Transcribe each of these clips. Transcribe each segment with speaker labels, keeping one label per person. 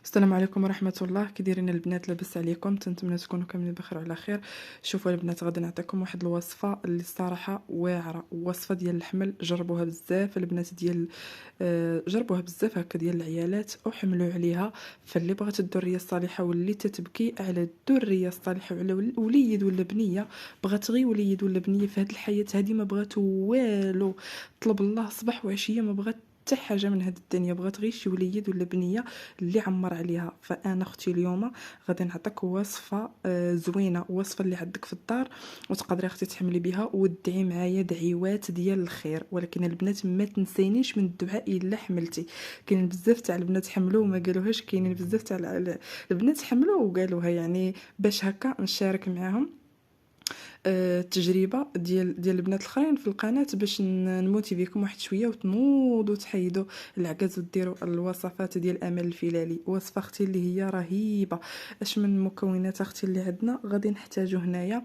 Speaker 1: السلام عليكم ورحمة الله. كي دايرين البنات؟ لاباس عليكم؟ تنتمنى تكونوا كاملين بخير وعلى خير. شوفوا البنات، غادي نعطيكم واحد الوصفه اللي الصراحه واعره، وصفه ديال الحمل. جربوها بزاف البنات ديال جربوها بزاف هكا ديال العيالات وحملوا عليها. فاللي بغات الذريه الصالحه واللي تتبكي على الذريه الصالحه وعلى وليد ولا بنيه، بغات غير وليد ولا بنيه في هذه الحياه هذه، ما بغات والو، طلب الله صباح وعشيه، ما بغات حتى حاجه من هاد الدنيا، بغات غير شي وليد ولا بنيه اللي عمر عليها. فانا اختي اليوم غادي نعطيك وصفه زوينه، وصفه اللي عندك في الدار وتقدري اختي تحملي بها وتدعي معايا دعيوات ديال الخير. ولكن البنات ما تنسينيش من الدعاء الا حملتي. كاينين بزاف تاع البنات حملوا وما قالوهاش، كاينين بزاف تاع البنات حملوا وقالوها، يعني باش هكا نشارك معاهم التجربه ديال البنات الاخرين في القناه، باش نموتيفيكم واحد شويه وتنوضوا تحيدوا العكاز وديروا الوصفات ديال امل الفيلالي. وصفه اختي اللي هي رهيبه. اش من مكونات اختي اللي عندنا غادي نحتاجو هنايا؟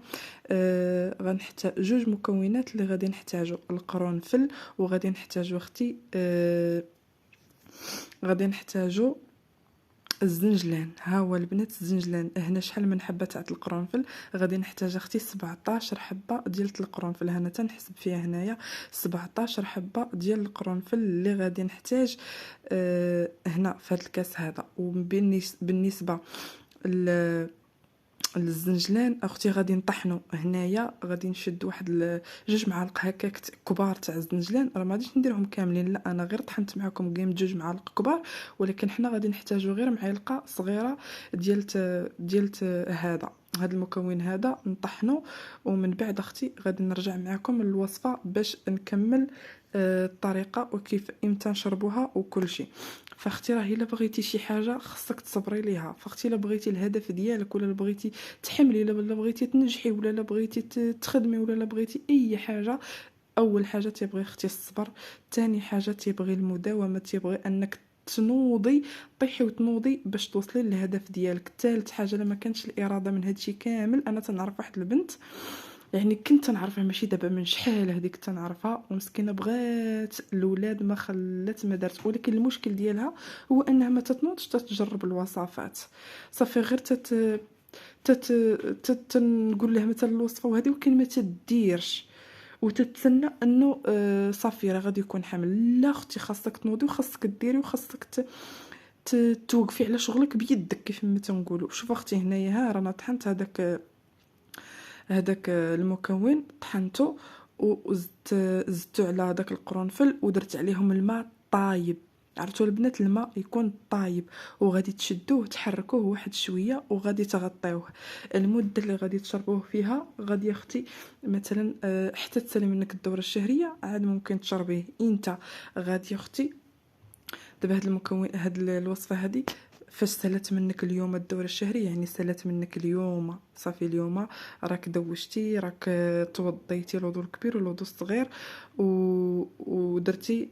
Speaker 1: غنحتاج جوج مكونات اللي غادي نحتاجو: القرنفل، وغادي نحتاجو اختي غادي نحتاجو الزنجلان. ها هو البنات الزنجلان. هنا شحال من حبه تاع القرنفل؟ غادي نحتاج اختي 17 حبه ديال القرنفل. هنا تنحسب فيها هنايا 17 حبه ديال القرنفل اللي غادي نحتاج هنا في هذا الكاس هذا. وبالنسبه الزنجلان اختي غادي نطحنو هنايا، غادي نشد واحد جوج معالق هكاك كبار تاع الزنجلان. راه ما غاديش نديرهم كاملين، لا انا غير طحنت معكم قيم جوج معالق كبار، ولكن حنا غادي نحتاجو غير معلقه صغيره ديال هذا المكون هذا نطحنو. ومن بعد اختي غادي نرجع معكم الوصفه باش نكمل الطريقه وكيف امتى نشربوها وكل شيء. فاختي راه الا بغيتي شي حاجه خصك تصبري ليها. فاختي الا بغيتي الهدف ديالك، ولا بغيتي تحملي، ولا بغيتي تنجحي، ولا بغيتي تخدمي، ولا بغيتي اي حاجه، اول حاجه تيبغي اختي الصبر، ثاني حاجه تيبغي المداومه، تيبغي انك تنوضي، طيحي وتنوضي باش توصلي للهدف ديالك. ثالث حاجه لما كانتش الاراده من هادشي كامل. انا تنعرف واحد البنت، يعني كنت نعرفها ماشي دابا، من شحال هذيك تنعرفها، ومسكينه بغات الاولاد ما خلات ما دارت. ولكن المشكل ديالها هو انها ما تتنوضش تجرب الوصفات. صافي غير تت تنقول لها مثلا الوصفه وهذه، ولكن ما تديرش وتتسنى انه صافي راه غادي يكون حمل. لا اختي، خاصك تنوضي وخاصك ديري وخاصك توقفي على شغلك بيدك كيف ما تنقولوا. شوف اختي هنايا، ها رانا طحنت هذاك المكون، طحنته زدتو على داك القرنفل ودرت عليهم الماء طايب. عرفتوا البنات؟ الماء يكون طايب، وغادي تشدوه تحركوه واحد شويه وغادي تغطيوه. المده اللي غادي تشربوه فيها غادي يا اختي مثلا حتى تسالي منك الدوره الشهريه عاد ممكن تشربيه انت. غادي يا اختي دابا هاد المكون، هاد الوصفه هادي فاش سالت منك اليوم الدوره الشهريه، يعني سالت منك اليوم صافي، اليوم راك دوشتي، راك توضيتي الوضوء الكبير والوضوء الصغير ودرتي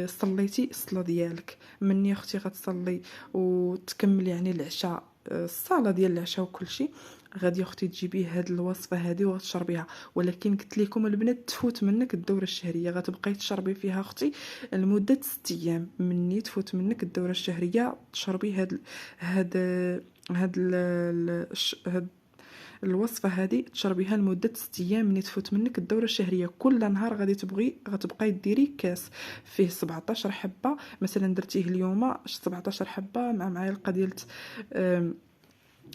Speaker 1: صليتي الصلاه ديالك. مني اختي غتصلي وتكمل يعني العشاء، الصلاه ديال العشاء وكل شيء، غادي اختي تجيبي هاد الوصفه هذه وغتشربيها. ولكن قلت لكم البنات تفوت منك الدوره الشهريه، غتبقاي تشربي فيها اختي لمده 6 ايام. مني تفوت منك الدوره الشهريه تشربي هاد الوصفه هذه، تشربيها لمده 6 ايام. مني تفوت منك الدوره الشهريه كل نهار غتبقاي ديري كاس فيه 17 حبه. مثلا درتيه اليوم 17 حبه مع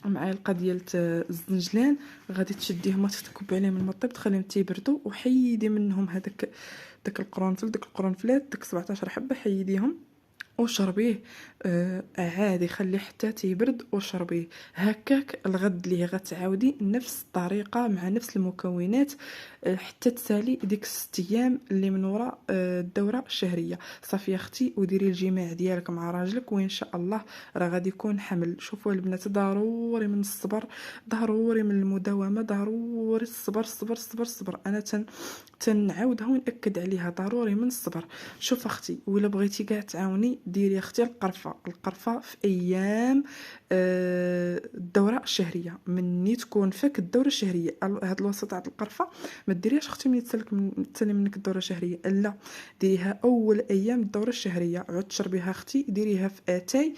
Speaker 1: معلقه ديال الزنجلان، غادي تشديهم تكبي عليهم الماء طيب، تخليهم تيبردوا، وحيدي منهم داك القرنفل، داك القرنفلات، داك 17 حبه حيديهم وشربيه. عادي خليه حتى تيبرد وشربيه. هكاك الغد اللي غتعاودي نفس الطريقه مع نفس المكونات حتى تسالي ديك 6 ايام اللي من وراء الدوره الشهريه. صافي يا اختي، وديري الجماع ديالك مع راجلك وان شاء الله راه غادي يكون حمل. شوفوا البنات، ضروري من الصبر، ضروري من المداومه، ضروري الصبر صبر صبر صبر. انا تنعاودها ونأكد عليها، ضروري من الصبر. شوف اختي، ولا بغيتي كاع تعاوني ديري اختي القرفه في ايام الدوره الشهريه. مني تكون فك الدوره الشهريه، هاد الوصفه تاع القرفه ما ديريهاش اختي من تسالي منك الدوره الشهريه، لا، ديريها اول ايام الدوره الشهريه. عاد تشربيها اختي، ديريها في اتاي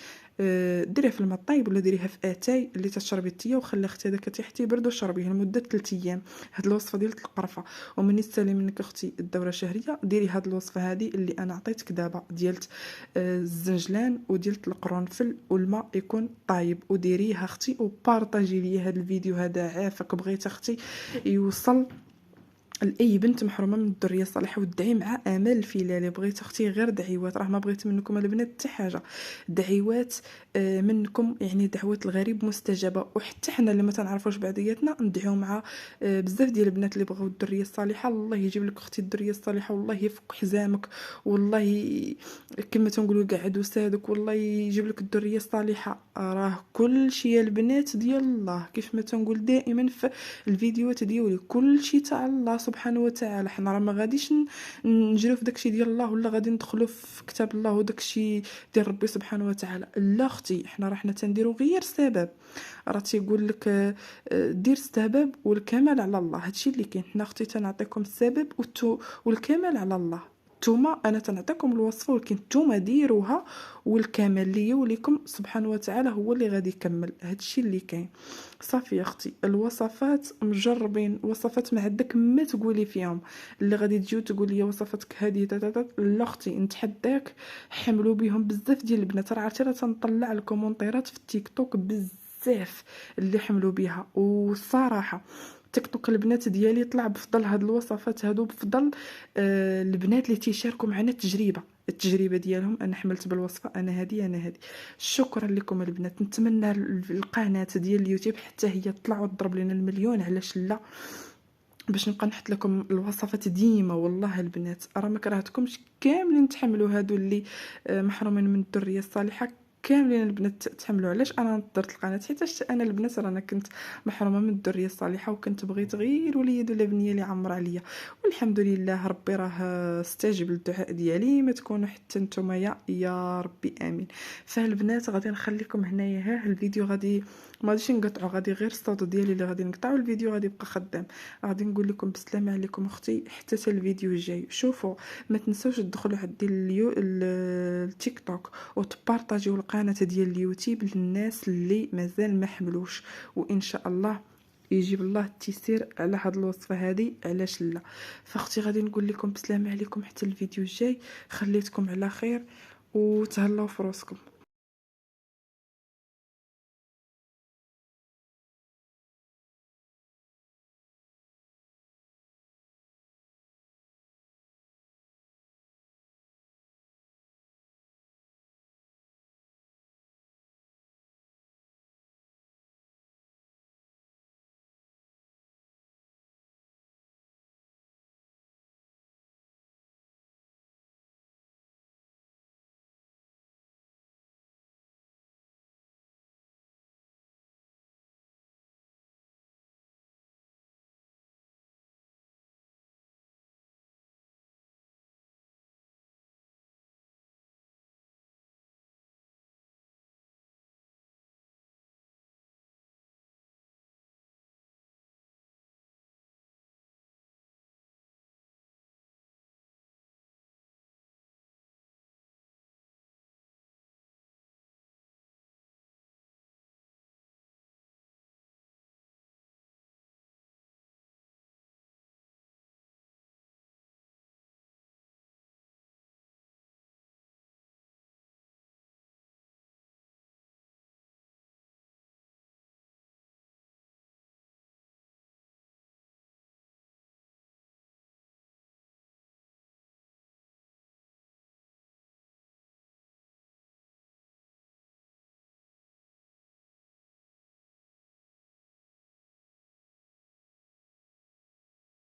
Speaker 1: ديريها في الماء طايب ولا ديريها في اتاي اللي تشربي التيه وخلي اختي هذاك تيحتي يبرد وشربيه لمده 3 ايام. هاد الوصفه ديال القرفه. ومن يستلم منك اختي الدوره الشهريه ديري هاد الوصفه هذه اللي انا عطيتك دابا ديال الزنجلان وديال القرنفل والماء يكون طايب، وديريها اختي وبارطاجي لي هذا الفيديو هذا عافاك بغيت اختي يوصل لاي بنت محرومه من الذريه الصالحه. ودعي مع امال الفيلالي. بغيت اختي غير دعيوات، راه ما بغيت منكم البنات حتى حاجه، دعيوات منكم، يعني دعوه الغريب مستجابه. وحتى حنا اللي ما تنعرفوش بعضياتنا ندعيو مع بزاف ديال البنات اللي بغاو الذريه الصالحه. الله يجيب لك اختي الذريه الصالحه، والله يفك حزامك، والله كما تنقولوا قاعد وسادك، والله يجيب لك الذريه الصالحه. راه كل شيء يا البنات ديال الله، كيف ما تنقول دائما في الفيديوهات ديالي، كل شيء تاع الله سبحانه وتعالى. حنا راه ما غاديش نجريو في داكشي ديال الله ولا غادي ندخلوا في كتاب الله وداكشي ديال ربي سبحانه وتعالى. لا اختي، حنا تنديروا غير سبب. راه تيقول لك دير السبب والكمال على الله. هادشي اللي كاين. حنا اختي تنعطيكم السبب والكمال على الله. نتوما انا تنعطيكم الوصفه، ولكن نتوما ديروها والكمال ليا وليكم سبحانه وتعالى هو اللي غادي يكمل. هادشي اللي كاين. صافي يا اختي، الوصفات مجربين، وصفات ما عندك ما تقولي فيهم. اللي غادي تجيو تقول لي وصفاتك هذه لا اختي، نتحداك حملوا بهم بزاف ديال البنات. راه عرفتي راه تنطلع الكومونتيرات في التيك توك بزاف اللي حملوا بها. والصراحه تيك توك البنات ديالي طلع بفضل هاد الوصفات هادو، بفضل البنات اللي تيشاركوا معنا التجربه ديالهم. انا حملت بالوصفه، انا هذه. شكرا لكم البنات. نتمنى القناه ديال اليوتيوب حتى هي تطلع وتضرب لنا المليون، علاش لا، باش نبقى نحط لكم الوصفات ديما. والله البنات راه ما كرهتكمش، كاملين تحملوا هادو اللي محرومين من الذريه الصالحه، كاملين البنات تحملوا. علاش انا نضرت القناه؟ حيت انا البنات رانا كنت محرومه من الذريه الصالحه، وكنت بغيت غير وليد ولا بنيه اللي عمر عليا. والحمد لله ربي راه استجب للدعاء ديالي. ما تكونوا حتى نتوما يا ربي امين. فالبنات غادي نخليكم هنايا. ها الفيديو غادي ما غاديش نقطعو، غادي غير الصوت ديالي اللي غادي نقطعو، الفيديو غادي يبقى خدام. غادي نقول لكم بالسلامه عليكم اختي حتى الفيديو الجاي. شوفوا ما تنسوش تدخلوا عندي التيك توك وتبارطاجيو القناه ديال اليوتيوب للناس اللي مازال ما حملوش، وان شاء الله يجيب الله التيسير على هاد الوصفه هذه. علاش لا. فاختي غادي نقول لكم بسلامه عليكم حتى الفيديو الجاي. خليتكم على خير وتهلاو في روسكم.